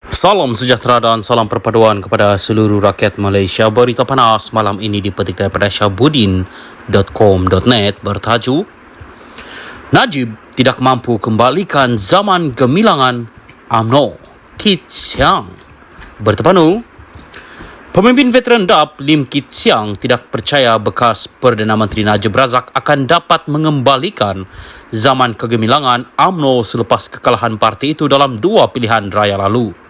Salam sejahtera dan salam perpaduan kepada seluruh rakyat Malaysia. Berita panas malam ini dipetik daripada syahbudin.com.net bertajuk Najib tidak mampu kembalikan zaman gemilangan UMNO. Kit Siang bertepanu. Pemimpin veteran DAP Lim Kit Siang tidak percaya bekas Perdana Menteri Najib Razak akan dapat mengembalikan zaman kegemilangan UMNO selepas kekalahan parti itu dalam dua pilihan raya lalu.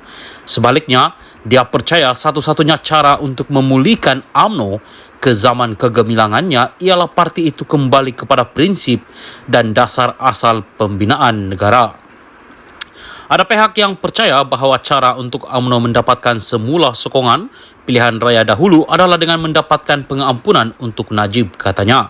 Sebaliknya, dia percaya satu-satunya cara untuk memulihkan UMNO ke zaman kegemilangannya ialah parti itu kembali kepada prinsip dan dasar asal pembinaan negara. Ada pihak yang percaya bahawa cara untuk UMNO mendapatkan semula sokongan pilihan raya dahulu adalah dengan mendapatkan pengampunan untuk Najib, katanya.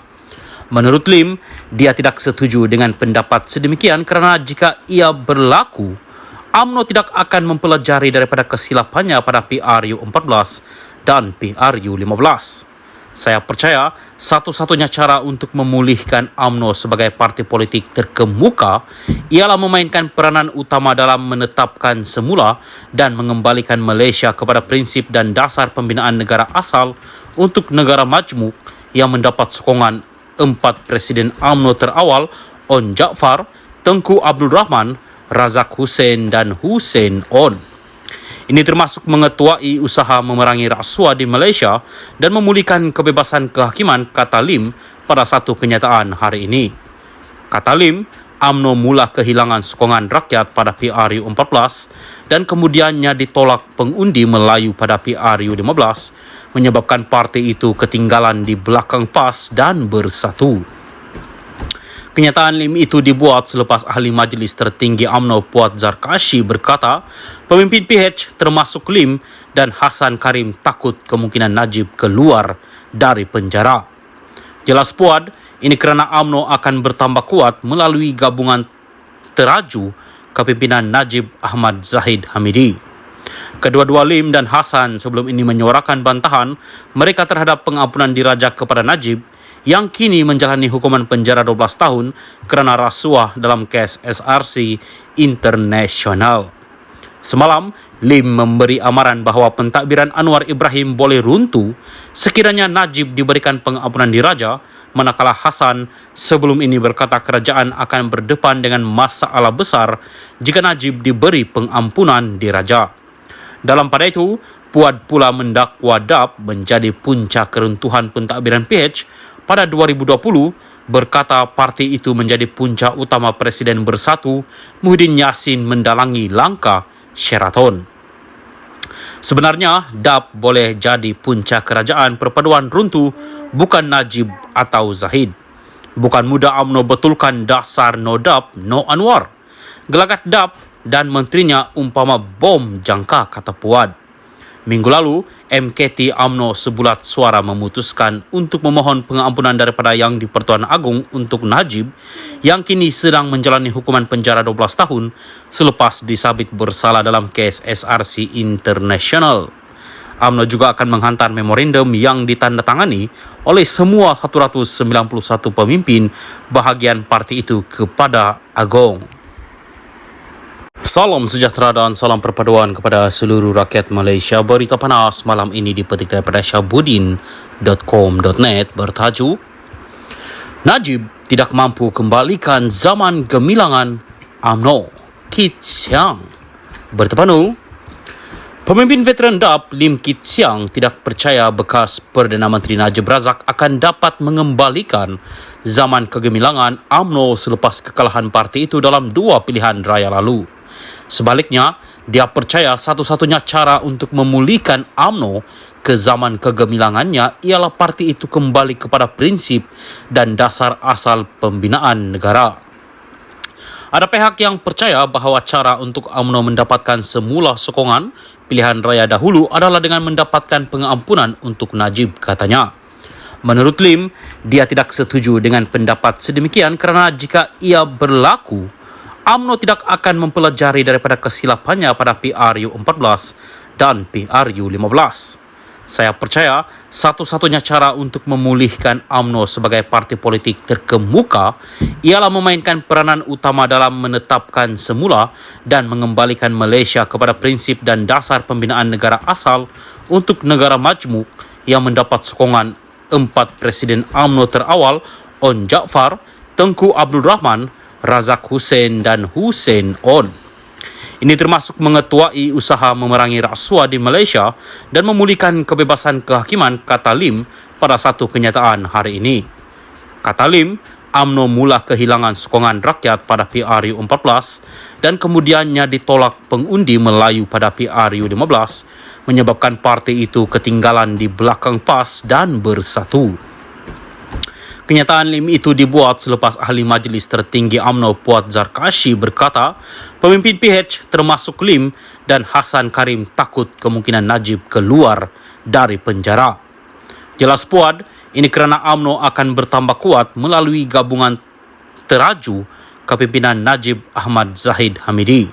Menurut Lim, dia tidak setuju dengan pendapat sedemikian kerana jika ia berlaku, UMNO tidak akan mempelajari daripada kesilapannya pada PRU14 dan PRU15. Saya percaya satu-satunya cara untuk memulihkan UMNO sebagai parti politik terkemuka ialah memainkan peranan utama dalam menetapkan semula dan mengembalikan Malaysia kepada prinsip dan dasar pembinaan negara asal untuk negara majmuk yang mendapat sokongan 4 Presiden UMNO terawal, On Jaafar, Tengku Abdul Rahman, Razak Hussein dan Hussein On. Ini termasuk mengetuai usaha memerangi rasuah di Malaysia dan memulihkan kebebasan kehakiman, kata Lim pada satu kenyataan hari ini. Kata Lim, UMNO mula kehilangan sokongan rakyat pada PRU14 dan kemudiannya ditolak pengundi Melayu pada PRU15, menyebabkan parti itu ketinggalan di belakang PAS dan bersatu. Kenyataan Lim itu dibuat selepas ahli majlis tertinggi UMNO Puat Zarkashi berkata, pemimpin PH termasuk Lim dan Hassan Karim takut kemungkinan Najib keluar dari penjara. Jelas Puat, ini kerana UMNO akan bertambah kuat melalui gabungan teraju kepimpinan Najib Ahmad Zahid Hamidi. Kedua-dua Lim dan Hassan sebelum ini menyuarakan bantahan mereka terhadap pengampunan diraja kepada Najib yang kini menjalani hukuman penjara 12 tahun kerana rasuah dalam kes SRC International. Semalam, Lim memberi amaran bahawa pentadbiran Anwar Ibrahim boleh runtuh sekiranya Najib diberikan pengampunan diraja, manakala Hassan sebelum ini berkata kerajaan akan berdepan dengan masalah besar jika Najib diberi pengampunan diraja. Dalam pada itu, Puad pula mendakwa DAP menjadi punca keruntuhan pentadbiran PH pada 2020, berkata parti itu menjadi punca utama Presiden Bersatu Muhyiddin Yassin mendalangi langkah Sheraton. Sebenarnya, DAP boleh jadi punca kerajaan perpaduan runtuh, bukan Najib atau Zahid. Bukan mudah UMNO betulkan dasar no DAP, no Anwar. Gelagat DAP dan menterinya umpama bom jangka, kata Puad. Minggu lalu, MKT UMNO sebulat suara memutuskan untuk memohon pengampunan daripada Yang di-Pertuan Agong untuk Najib yang kini sedang menjalani hukuman penjara 12 tahun selepas disabit bersalah dalam kes SRC International. UMNO juga akan menghantar memorandum yang ditandatangani oleh semua 191 pemimpin bahagian parti itu kepada Agong. Salam sejahtera dan salam perpaduan kepada seluruh rakyat Malaysia. Berita panas malam ini dipetik daripada syahbudin.com.net bertajuk Najib tidak mampu kembalikan zaman gemilangan UMNO. Kit Siang bertepanu. Pemimpin veteran DAP Lim Kit Siang tidak percaya bekas Perdana Menteri Najib Razak akan dapat mengembalikan zaman kegemilangan UMNO selepas kekalahan parti itu dalam dua pilihan raya lalu. Sebaliknya, dia percaya satu-satunya cara untuk memulihkan UMNO ke zaman kegemilangannya ialah parti itu kembali kepada prinsip dan dasar asal pembinaan negara. Ada pihak yang percaya bahawa cara untuk UMNO mendapatkan semula sokongan pilihan raya dahulu adalah dengan mendapatkan pengampunan untuk Najib, katanya. Menurut Lim, dia tidak setuju dengan pendapat sedemikian kerana jika ia berlaku, UMNO tidak akan mempelajari daripada kesilapannya pada PRU14 dan PRU15. Saya percaya satu-satunya cara untuk memulihkan UMNO sebagai parti politik terkemuka ialah memainkan peranan utama dalam menetapkan semula dan mengembalikan Malaysia kepada prinsip dan dasar pembinaan negara asal untuk negara majmuk yang mendapat sokongan 4 Presiden UMNO terawal, On Jaafar, Tengku Abdul Rahman, Razak Hussein dan Hussein On. Ini termasuk mengetuai usaha memerangi rasuah di Malaysia dan memulihkan kebebasan kehakiman, kata Lim pada satu kenyataan hari ini. Kata Lim, UMNO mula kehilangan sokongan rakyat pada PRU14 dan kemudiannya ditolak pengundi Melayu pada PRU15, menyebabkan parti itu ketinggalan di belakang PAS dan bersatu. Kenyataan Lim itu dibuat selepas Ahli Majlis Tertinggi UMNO Puat Zarkashi berkata, pemimpin PH termasuk Lim dan Hassan Karim takut kemungkinan Najib keluar dari penjara. Jelas Puat, ini kerana UMNO akan bertambah kuat melalui gabungan teraju kepimpinan Najib Ahmad Zahid Hamidi.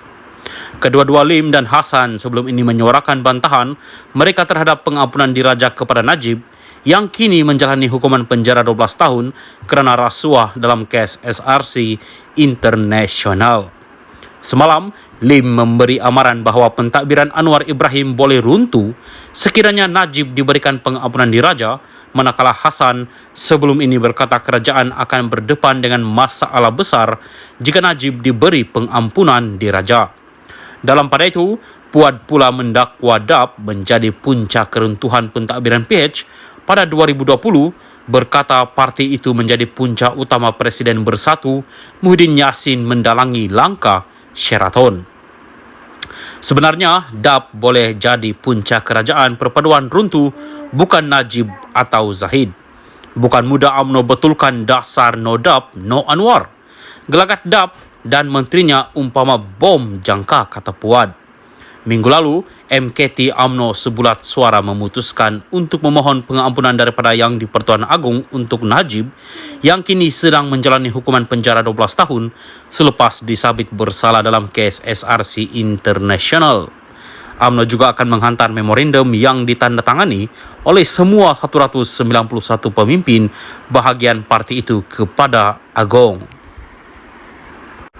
Kedua-dua Lim dan Hassan sebelum ini menyuarakan bantahan mereka terhadap pengampunan diraja kepada Najib yang kini menjalani hukuman penjara 12 tahun kerana rasuah dalam kes SRC International. Semalam, Lim memberi amaran bahawa pentadbiran Anwar Ibrahim boleh runtuh sekiranya Najib diberikan pengampunan diraja, manakala Hassan sebelum ini berkata kerajaan akan berdepan dengan masalah besar jika Najib diberi pengampunan diraja. Dalam pada itu, Puat pula mendakwa DAP menjadi punca keruntuhan pentadbiran PH pada 2020, berkata parti itu menjadi punca utama Presiden Bersatu Muhyiddin Yassin mendalangi langkah Sheraton. Sebenarnya, DAP boleh jadi punca kerajaan perpaduan runtuh, bukan Najib atau Zahid. Bukan mudah UMNO betulkan dasar no DAP, no Anwar. Gelagat DAP dan menterinya umpama bom jangka, kata Puat. Minggu lalu, MKT UMNO sebulat suara memutuskan untuk memohon pengampunan daripada Yang di-Pertuan Agong untuk Najib yang kini sedang menjalani hukuman penjara 12 tahun selepas disabit bersalah dalam kes SRC International. UMNO juga akan menghantar memorandum yang ditandatangani oleh semua 191 pemimpin bahagian parti itu kepada Agong.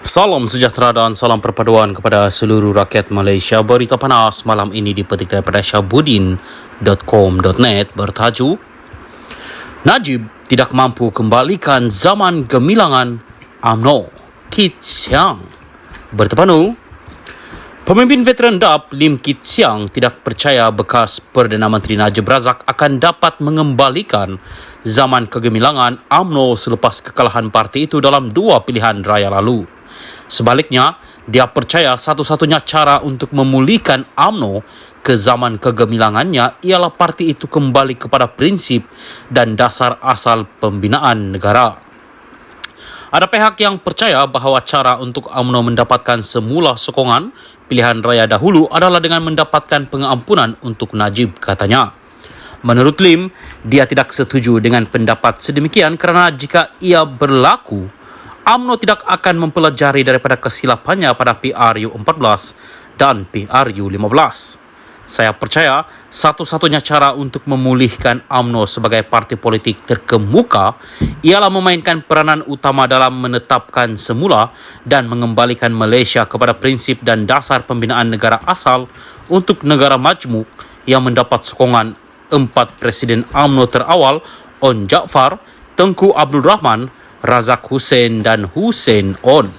Salam sejahtera dan salam perpaduan kepada seluruh rakyat Malaysia. Berita panas malam ini dipetik daripada syahbudin.com.net bertajuk Najib tidak mampu kembalikan zaman gemilangan UMNO, Kit Siang. Bertepanu, pemimpin veteran DAP Lim Kit Siang tidak percaya bekas Perdana Menteri Najib Razak akan dapat mengembalikan zaman kegemilangan UMNO selepas kekalahan parti itu dalam 2 pilihan raya lalu. Sebaliknya, dia percaya satu-satunya cara untuk memulihkan UMNO ke zaman kegemilangannya ialah parti itu kembali kepada prinsip dan dasar asal pembinaan negara. Ada pihak yang percaya bahawa cara untuk UMNO mendapatkan semula sokongan pilihan raya dahulu adalah dengan mendapatkan pengampunan untuk Najib, katanya. Menurut Lim, dia tidak setuju dengan pendapat sedemikian kerana jika ia berlaku, UMNO tidak akan mempelajari daripada kesilapannya pada PRU14 dan PRU15. Saya percaya satu-satunya cara untuk memulihkan UMNO sebagai parti politik terkemuka ialah memainkan peranan utama dalam menetapkan semula dan mengembalikan Malaysia kepada prinsip dan dasar pembinaan negara asal untuk negara majmuk yang mendapat sokongan 4 Presiden UMNO terawal, On Jaafar, Tengku Abdul Rahman, Razak Hussein dan Hussein On.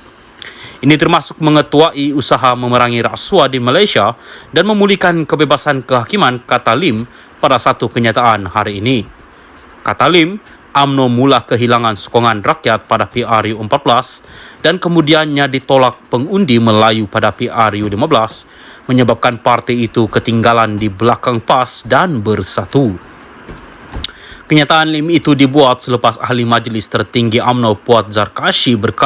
Ini termasuk mengetuai usaha memerangi rasuah di Malaysia dan memulihkan kebebasan kehakiman, kata Lim pada satu kenyataan hari ini. Kata Lim, UMNO mula kehilangan sokongan rakyat pada PRU14 dan kemudiannya ditolak pengundi Melayu pada PRU15, menyebabkan parti itu ketinggalan di belakang PAS dan bersatu. Kenyataan Lim itu dibuat selepas Ahli Majlis Tertinggi UMNO Puat Zarkashi berkata,